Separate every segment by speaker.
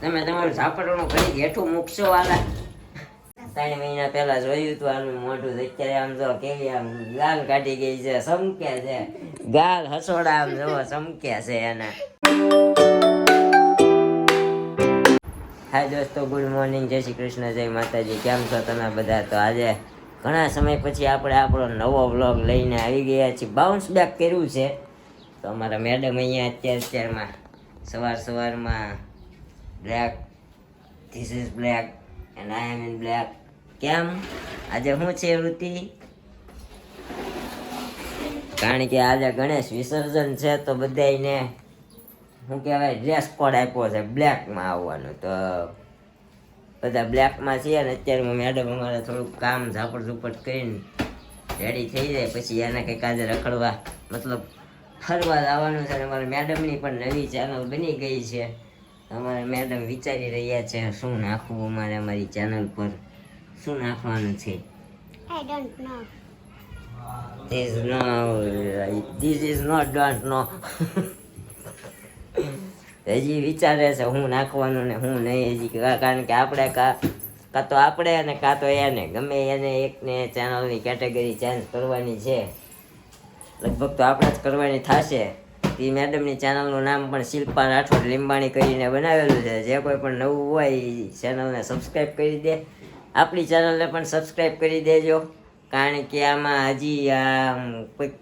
Speaker 1: તમે તમારું ઝાપટનું ઘડી હેઠું મૂકશો વાલા. 3 મહિના પહેલા જોયું હતું આનું મોઢું, અત્યારે આમ જો કેવી આમ ગાલ કાઢી ગઈ છે, સમકે છે ગાલ, હસોડા આમ જો સમકે છે એના. હાય દોસ્તો, ગુડ મોર્નિંગ, જય શ્રી કૃષ્ણ, જય માતાજી. કેમ છો તમે બધા? તો આજે ઘણા સમય પછી આપણે આપણો નવો વ્લોગ લઈને આવી ગયા છીએ. બાઉન્સ બેક કર્યું છે. તો અમારા મેડમ અહીંયા અત્યારમાં સવારમાં black, this is black and I am in black. કેમ આજે શું છે વૃત્તિ? કારણ કે આજે ગણેશ વિસર્જન છે, તો બધાને શું કહેવાય, ડ્રેસ કોડ આપ્યો છે બ્લેકમાં આવવાનું. તો બધા બ્લેકમાં છે ને અત્યારે મેડમ અમારે થોડુંક કામ ઝાપટ ઝૂપટ કરીને રેડી થઈ જાય, પછી એને કંઈક આજે રખડવા મતલબ ફરવા જવાનું છે. અમારા મેડમની પણ નવી ચેનલ બની ગઈ છે. અમારા મેડમ વિચારી રહ્યા છે શું નાખવું અમારે અમારી ચેનલ પર, શું નાખવાનું છે.
Speaker 2: I don't know.
Speaker 1: This is not don't know. હજી વિચારે છે હું નાખવાનું ને હું નહીં હજી, કારણ કે આપણે કાં તો આપણે અને કાં તો એને ગમે એને એકને ચેનલની કેટેગરી ચેન્જ કરવાની છે. લગભગ તો આપણે જ કરવાની થશે. તે મેડમની ચેનલનું નામ પણ શિલ્પા રાઠોડ લીંબાણી કરીને બનાવેલું છે. જે કોઈ પણ નવું હોય એ ચેનલને સબસ્ક્રાઈબ કરી દે, આપણી ચેનલને પણ સબસ્ક્રાઈબ કરી દેજો. કારણ કે આમાં હજી કોઈક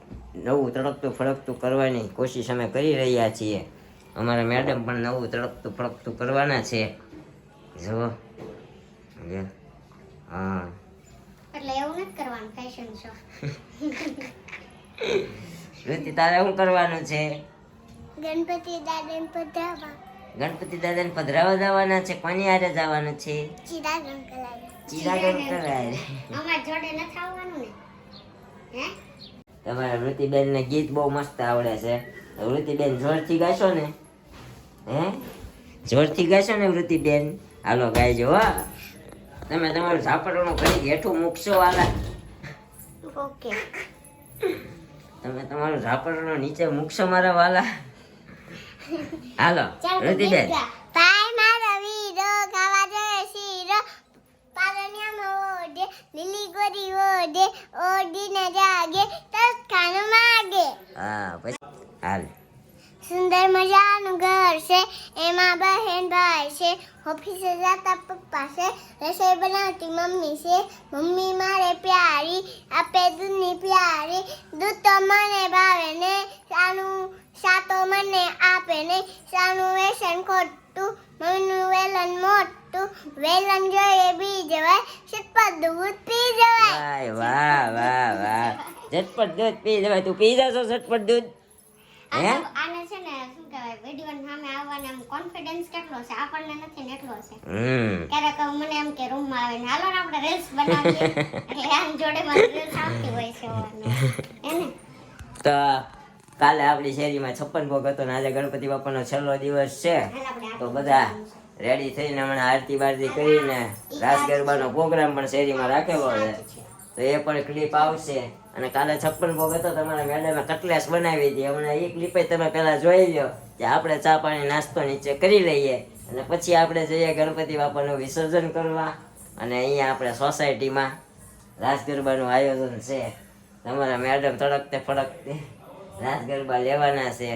Speaker 1: નવું તડકતું ફડકતું કરવાની કોશિશ અમે કરી રહ્યા છીએ. અમારા મેડમ પણ નવું તડકતું ફડકતું કરવાના છે. જો હા,
Speaker 2: એટલે એવું નથી કરવાનું, ફેશન શો.
Speaker 1: શ્રુતિ, તારે શું કરવાનું છે?
Speaker 2: ગણપતિ દાદાને પધરાવવા.
Speaker 1: ગણપતિ દાદાને પધરાવવા જવાના છે. કોની હારે જવાનું છે?
Speaker 2: ચિરાગણ કરાય.
Speaker 1: ચિરાગણ કરાય.
Speaker 2: અમાર જોડે નથી આવવાનું ને? હે?
Speaker 1: તમારા વૃત્તિબેન ને ગીત બહુ મસ્ત આવડે છે. વૃત્તિબેન જોરથી ગાશો ને? હે, જોરથી ગાશો ને વૃત્તિબેન? હાલો ગાયજો. હા, તમે તમારું ઝાપટનું ઘડી હેઠું મૂકશો વાલા.
Speaker 2: ઓકે.
Speaker 1: તમે તમારું ઝાપટનું નીચે મૂકશો મારા વાલા. હાલો વૃત્તિબેન.
Speaker 2: પાય મારા વીરો ગાવા જાય શીરો, પારણિયામાં ઓઢે લીલી ગોરી ઓઢે, ઓઢીને જાગે તસ ખાનું માગે.
Speaker 1: હા, પછી હાલ.
Speaker 2: સુંદર મજાનું ઘર છે, એમાં બહેન ભાઈ છે, ઓફિસે જતા પપ્પા છે, રસોઈ બનાવતી મમ્મી છે, મમ્મી મારે પ્યારી આપે દૂધની પ્યારી, દૂધ તો મને ભાવે ને, સાતો મને આપે ને, સાનું વેસન ખોટું, મમ્મીનું વેલણ મોટું, વેલણ જોઈએ બી જવાય, ઝટપટ દૂધ પી જવાય.
Speaker 1: વાહ વાહ વાહ, ઝટપટ દૂધ પી જવાય. તું પી જશો ઝટપટ દૂધ? હે,
Speaker 2: આને છે ને શું કહેવાય, વિડિયો સામે આવવાનો આમ કોન્ફિડન્સ કેટલો છે, આપણને નથી ને એટલો છે. ક્યારેક મને એમ કે રૂમમાં આવે ને હાલો ને આપણે રીલ્સ બનાવીએ, એટલે આમ જોડે મારી રીલ્સ આવતી હોય છે એને.
Speaker 1: તો કાલે આપણી શેરીમાં 56 ભોગ હતો ને આજે ગણપતિ બાપાનો છેલ્લો દિવસ છે. તો બધા રેડી થઈને હમણાં આરતી બારતી કરીને રાસ ગરબાનો પ્રોગ્રામ પણ શેરીમાં રાખેલો છે. તો એ પણ ક્લિપ આવશે. અને કાલે 56 ભોગ હતો, તમારા મેડમે કટલેસ બનાવી હતી. હમણાં એ ક્લિપ તમે પહેલા જોઈ લો કે આપણે ચા પાણી નાસ્તો નીચે કરી લઈએ અને પછી આપણે જઈએ ગણપતિ બાપાનું વિસર્જન કરવા. અને અહીંયા આપણે સોસાયટીમાં રાસ ગરબાનું આયોજન છે. તમારા મેડમ તડકતે ફડકતે રાસ ગરબા લેવાના છે.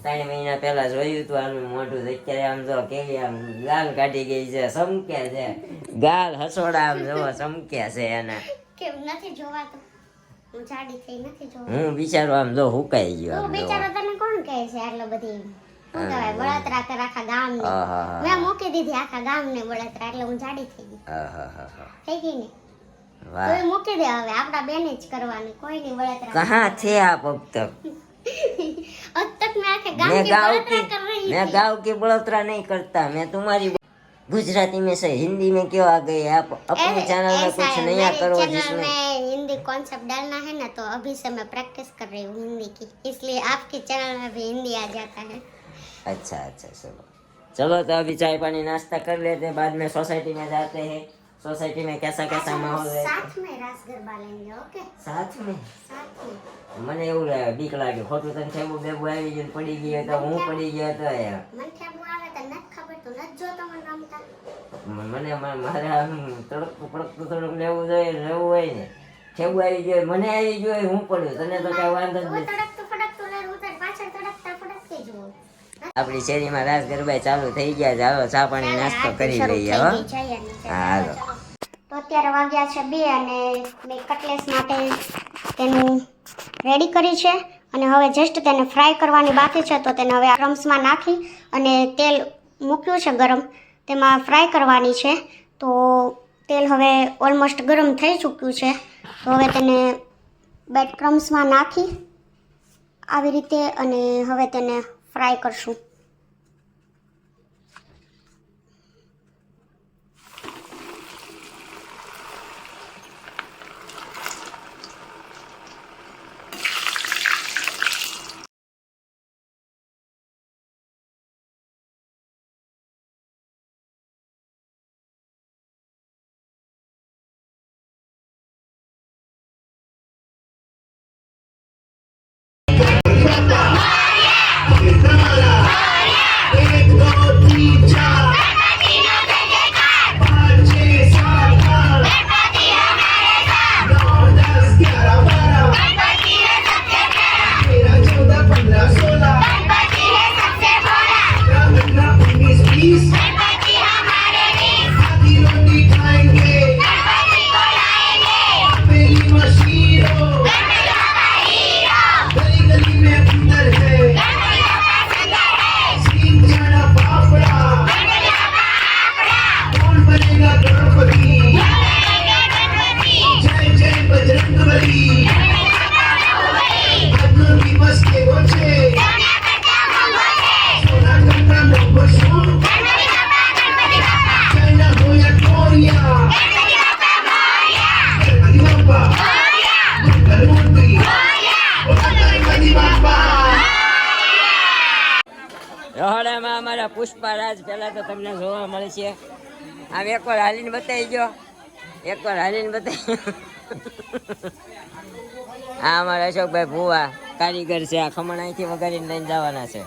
Speaker 1: 3 મહિના પહેલા જોયું હતું આનું મોઢું, અત્યારે આમ જો કેવી આમ ગાલ કાઢી ગઈ છે, સમકે છે ગાલ, હસોડા આમ જો સમકે છે એના.
Speaker 2: કેમ નથી જોવાતું? હું જાડી થઈ નથી જોવાતું.
Speaker 1: હું બિચારો આમ જો હુકાઈ ગયો.
Speaker 2: તું બિચારો તને કોણ કહે છે આટલો બધી શું કહેવાય બળતરા કર આખા ગામને? મેં મૂકી દીધી આખા ગામને બળતરા, એટલે હું જાડી થઈ ગઈ. થઈ ગઈ ને?
Speaker 1: વાહ,
Speaker 2: તો મૂકી દે હવે, આપડા બેને જ કરવાની, કોઈની બળતરા.
Speaker 1: कहाँ थे आप अब तक?
Speaker 2: अब तक मैं आके गांव की बड़तरा कर रही
Speaker 1: मैं गाँव की बड़ोतरा नहीं करता. मैं तुम्हारी गुजराती में से हिंदी में क्यों आ गए आप? अपने चैनल में कुछ नया करो जिसमें
Speaker 2: में हिंदी कॉन्सेप्ट डालना है ना, तो अभी से मैं प्रैक्टिस कर रही हूँ हिंदी की, इसलिए आपके चैनल में भी हिंदी आ जाता है.
Speaker 1: अच्छा अच्छा, चलो तो अभी चाय पानी नाश्ता कर लेते हैं, बाद में सोसाइटी में जाते हैं. सोसाइटी में कैसा कैसा माहौल है?
Speaker 2: साथ में रास गरबा लेंगे. ओके,
Speaker 1: साथ में.
Speaker 2: साथ में.
Speaker 1: મને એવું બીક લાગે ખોટું તને ઠેબુ બેબુ આવી ગયું પડી ગયો તો હું પડી ગયો તો યાર.
Speaker 2: મને ઠેબુ આવે તો નથી ખબર તો નથી જો તમને રમતા.
Speaker 1: મને મારે આમ તડકતું પડકતું થોડુંક લેવું જોઈએ લેવું હોય ને ઠેવું આવી જોઈએ મને આવી જોઈએ હું પડ્યું તને તો કઈ વાંધો જ નથી.
Speaker 2: તડકતું ફડકતું ને ઉતાર પાછળ તડકતા ફડકતે જ હોય.
Speaker 1: આપણી શેરીમાં રાસ ગરબા ચાલુ થઈ ગયા છે હાલો ચા પાણી નાસ્તો કરી લઈએ હો. હા હાલો.
Speaker 2: તો અત્યારે વાગ્યા છે 2 અને મેં કટલેસ માટે તેનું રેડી કરી છે અને હવે જસ્ટ તેને ફ્રાય કરવાની બાકી છે તો તેને હવે ક્રમ્સમાં નાખી અને તેલ મૂક્યું છે ગરમ તેમાં ફ્રાય કરવાની છે. તો તેલ હવે ઓલમોસ્ટ ગરમ થઈ ચૂક્યું છે તો હવે તેને બ્રેડ ક્રમ્સમાં નાખી આવી રીતે અને હવે તેને ફ્રાય કરશું.
Speaker 1: રહોડામાં અમારા પુષ્પારાજ પહેલા તો તમને જોવા મળે છે. આમ એકવાર હાલીને બતાવી ગયો એકવાર હાલીને બતાવી. આ અમારા અશોકભાઈ ભુવા કારીગર છે. આ ખમણ અહીંથી વગાડીને લઈને જવાના છે.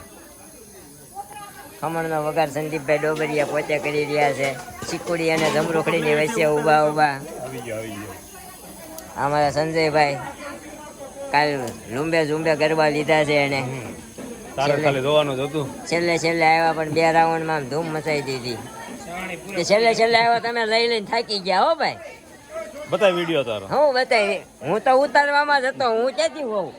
Speaker 1: ખમણનો વગાર સંદીપભાઈ ડોબરિયા પોતે કરી રહ્યા છે. ચીકુડી અને જમરૂખડીની વચ્ચે ઊભા અમારા સંજયભાઈ કાલ ઝુંબે ઝુંબે ગરબા લીધા છે એને છેલ્લે આવ્યા પણ 2 રાઉન્ડમાં ધૂમ મચાઈ દીધી. છેલ્લે આવ્યા તમે લઈને થાકી ગયા હો ભાઈ.
Speaker 3: બતાય વિડિયો તારો.
Speaker 1: હું બતાવી હું તો ઉતારવામાં જ હતો હું ક્યાંથી હોઉં.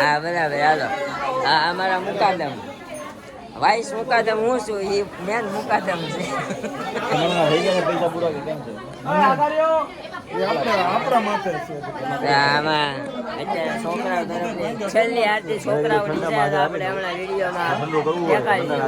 Speaker 1: હા બરાબર હાલો. હા અમારા મુકાદમ વાઇસ મુકાદમ હું છું એ મેન મુકાદમ છે. આમાં અત્યારે છોકરાઓ તરફની છેલ્લી આરતી છોકરાઓની છે. આપણે હમણાં વિડીયોમાં દેખાડી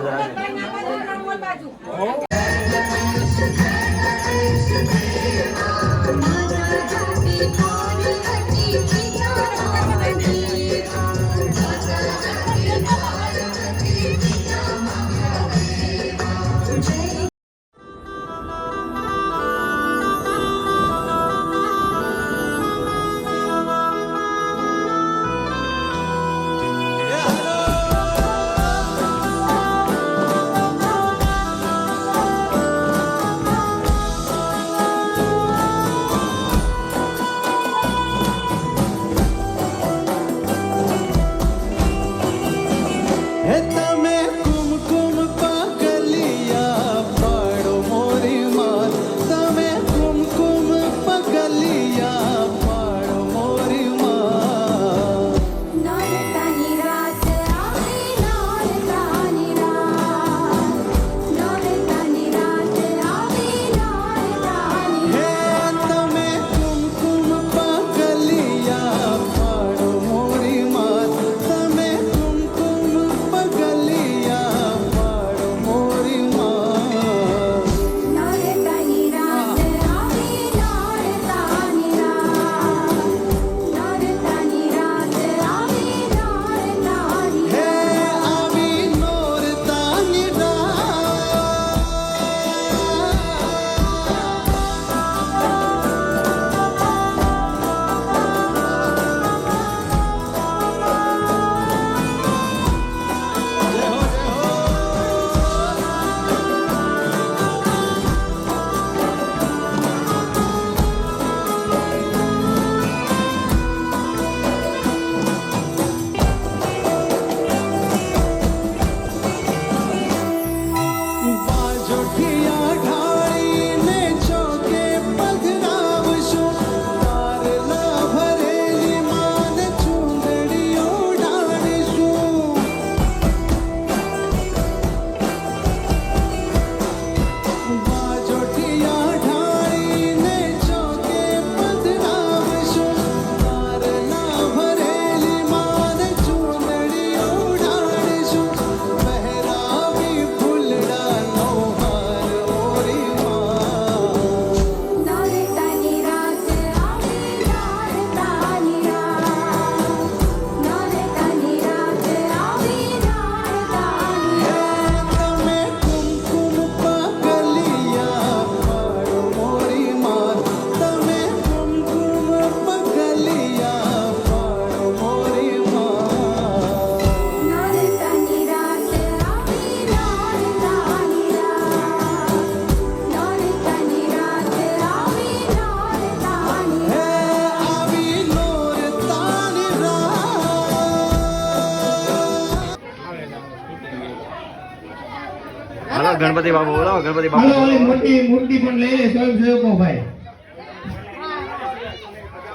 Speaker 3: ગણપતિ બાપા બોલાવો ગણપતિ
Speaker 4: હાલો
Speaker 3: બાપા
Speaker 4: ઓલી મોટી મૂર્તિ પણ લઈ લે સ્વયંસેવકો ભાઈ.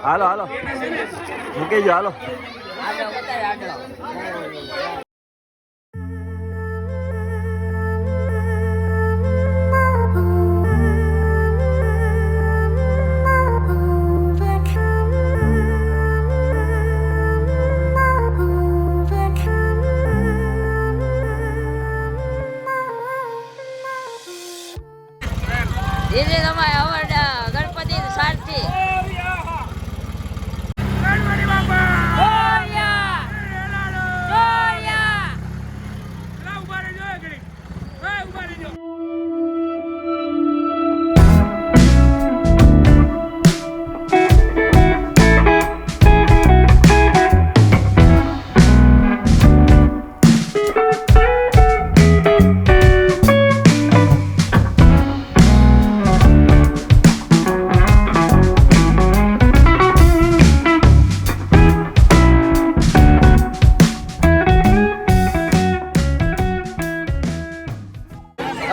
Speaker 3: હાલો હાલો મૂકી જો હાલો
Speaker 1: ધીરે તમારે હવે ગણપતિ સારથી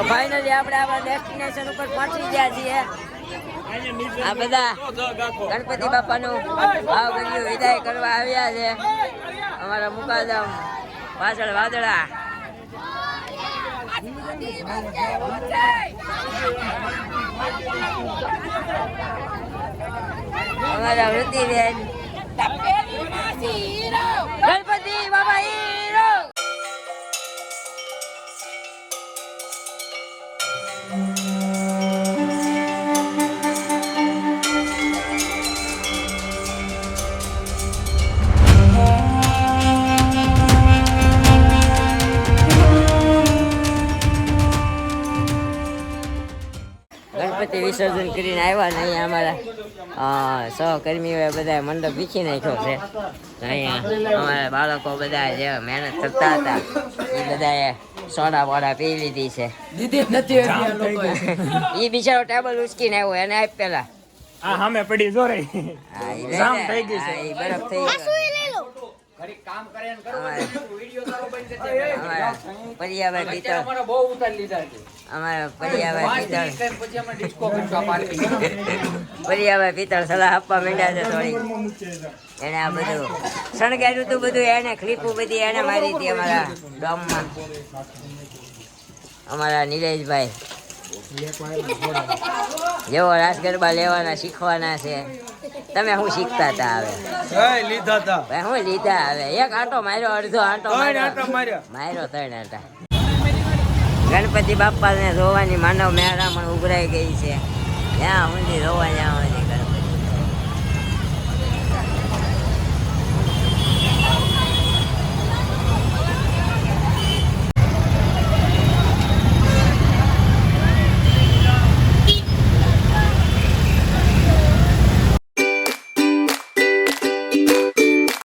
Speaker 1: ફાઇનલી આપણે આપણા ડેસ્ટિનેશન ઉપર પહોંચી ગયા છીએ આ બધા ગણપતિ બાપાનું ભાવભર્યું વિદાય કરવા આવ્યા છે અમારા મુકાદમ પાછળ વાદળા અમારા વૃત્તિબેન ગણપતિ બાપા હીરો ગણપતિ વિસર્જન કરીને આવ્યા ને અહીંયા અમારા સહકર્મીઓએ બધા મંડપ વીખી નાખ્યો છે અહીંયા અમારા બાળકો બધા જે મહેનત કરતા હતા એ બધાએ સોડા બોડા પી લીધી છે એ બિચારો ટેબલ ઉચકીને આવ્યો એને આપ પેલા
Speaker 5: આ સામે પડી જો રે
Speaker 1: હા, ઈ લઈ
Speaker 5: જામ
Speaker 1: લે.
Speaker 5: થઈ ગઈ છે.
Speaker 1: હા, ઈ બરફ થઈ ગયો અમારા પરિયાભાઈ પિત્તળ અમારા પરિયાભાઈ પિત્તળ સલાહ આપવા માંડ્યા છે થોડી એને આ બધું શણગાર્યું હતું બધું એને ક્લિપો બધી એને મારી હતી અમારા ડોમમાં અમારા નિલેશભાઈ જેવો રાસ ગરબા લેવાના શીખવાના છે તમે શું શીખતા હતા હવે
Speaker 5: લીધા હતા
Speaker 1: ભાઈ હું લીધા હવે એક આંટો માર્યો અડધો આંટો માર્યો 3 આંટા ગણપતિ બાપાને જોવાની માનવ મહેરામણ ઉભરાઈ ગઈ છે ત્યાં સુધી જોવા ત્યાં